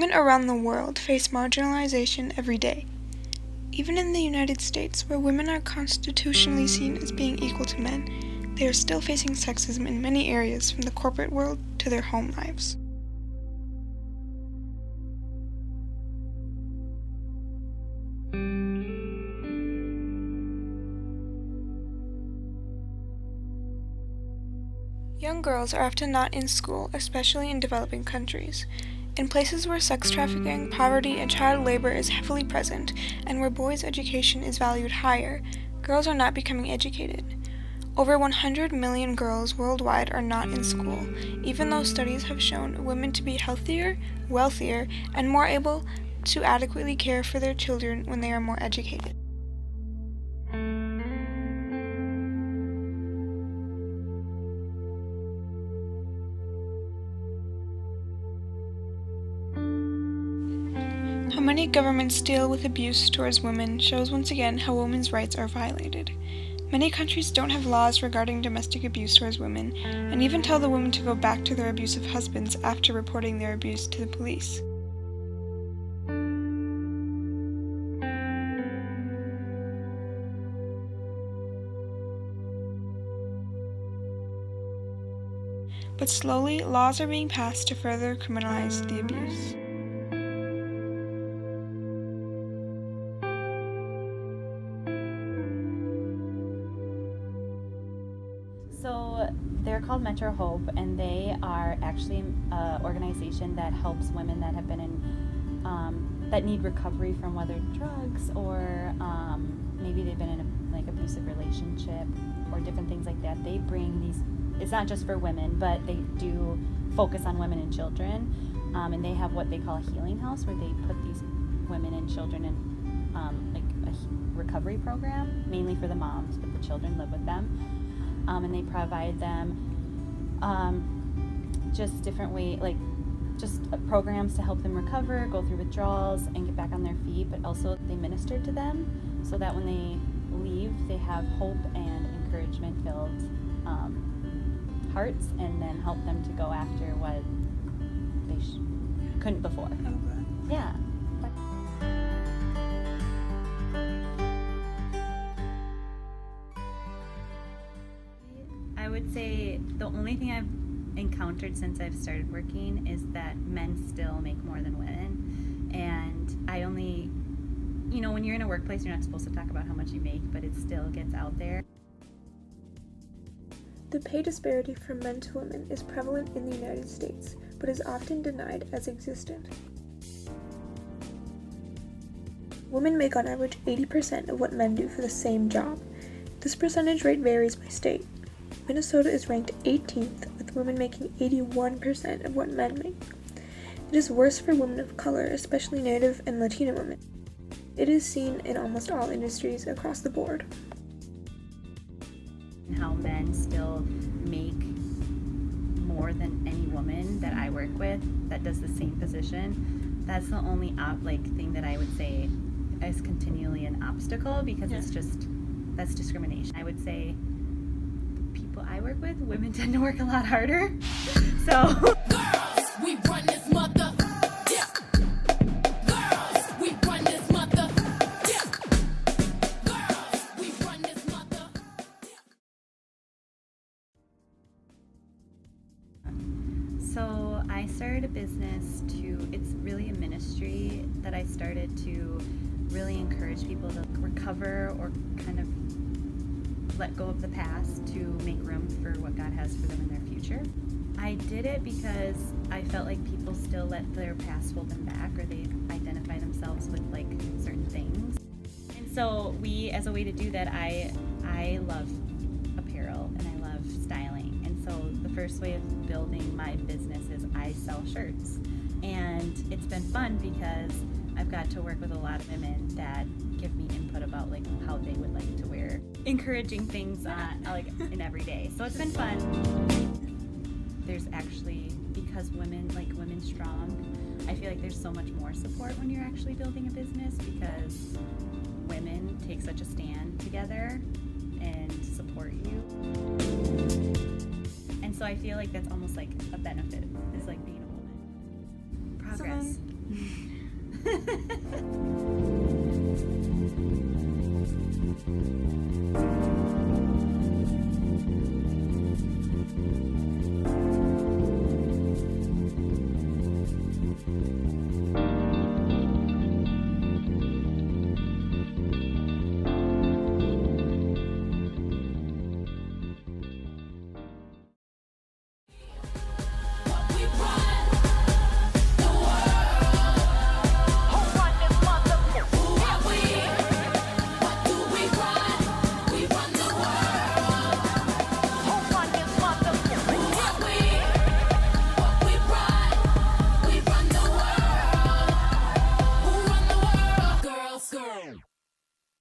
Women around the world face marginalization every day. Even in the United States, where women are constitutionally seen as being equal to men, they are still facing sexism in many areas, from the corporate world to their home lives. Young girls are often not in school, especially in developing countries. In places where sex trafficking, poverty, and child labor is heavily present, and where boys' education is valued higher, girls are not becoming educated. Over 100 million girls worldwide are not in school, even though studies have shown women to be healthier, wealthier, and more able to adequately care for their children when they are more educated. How many governments deal with abuse towards women shows once again how women's rights are violated. Many countries don't have laws regarding domestic abuse towards women, and even tell the women to go back to their abusive husbands after reporting their abuse to the police. But slowly, laws are being passed to further criminalize the abuse. So they're called Metro Hope, and they are actually an organization that helps women that have been in, that need recovery from whether drugs or maybe they've been in a abusive relationship or different things like that. They bring these. It's not just for women, but they do focus on women and children, and they have what they call a healing house, where they put these women and children in a recovery program, mainly for the moms, but the children live with them. And they provide them just different just programs to help them recover, go through withdrawals, and get back on their feet. But also they minister to them so that when they leave, they have hope and encouragement-filled hearts, and then help them to go after what they couldn't before. Yeah. I would say the only thing I've encountered since I've started working is that men still make more than women. And I only, when you're in a workplace, you're not supposed to talk about how much you make, but it still gets out there. The pay disparity from men to women is prevalent in the United States, but is often denied as existent. Women make on average 80% of what men do for the same job. This percentage rate varies by state. Minnesota is ranked 18th, with women making 81% of what men make. It is worse for women of color, especially Native and Latino women. It is seen in almost all industries across the board. How men still make more than any woman that I work with that does the same position. That's the only thing that I would say is continually an obstacle, because that's discrimination. I would say I work with, women tend to work a lot harder. So girls, we run this mother. Yeah. Girls, we run this mother. Yeah. Girls, we run this mother. So I started a business it's really a ministry that I started to really encourage people to recover or kind of let go of the past to make room for what God has for them in their future. I did it because I felt like people still let their past hold them back, or they identify themselves with certain things. And so as a way to do that, I love apparel and I love styling. And so the first way of building my business is I sell shirts. And it's been fun because I've got to work with a lot of women that give me input about how they would like to wear encouraging things in every day. So it's been fun. There's actually, because women strong, I feel like there's so much more support when you're actually building a business, because women take such a stand together and support you. And so I feel like that's almost like a benefit, is being a woman. Progress.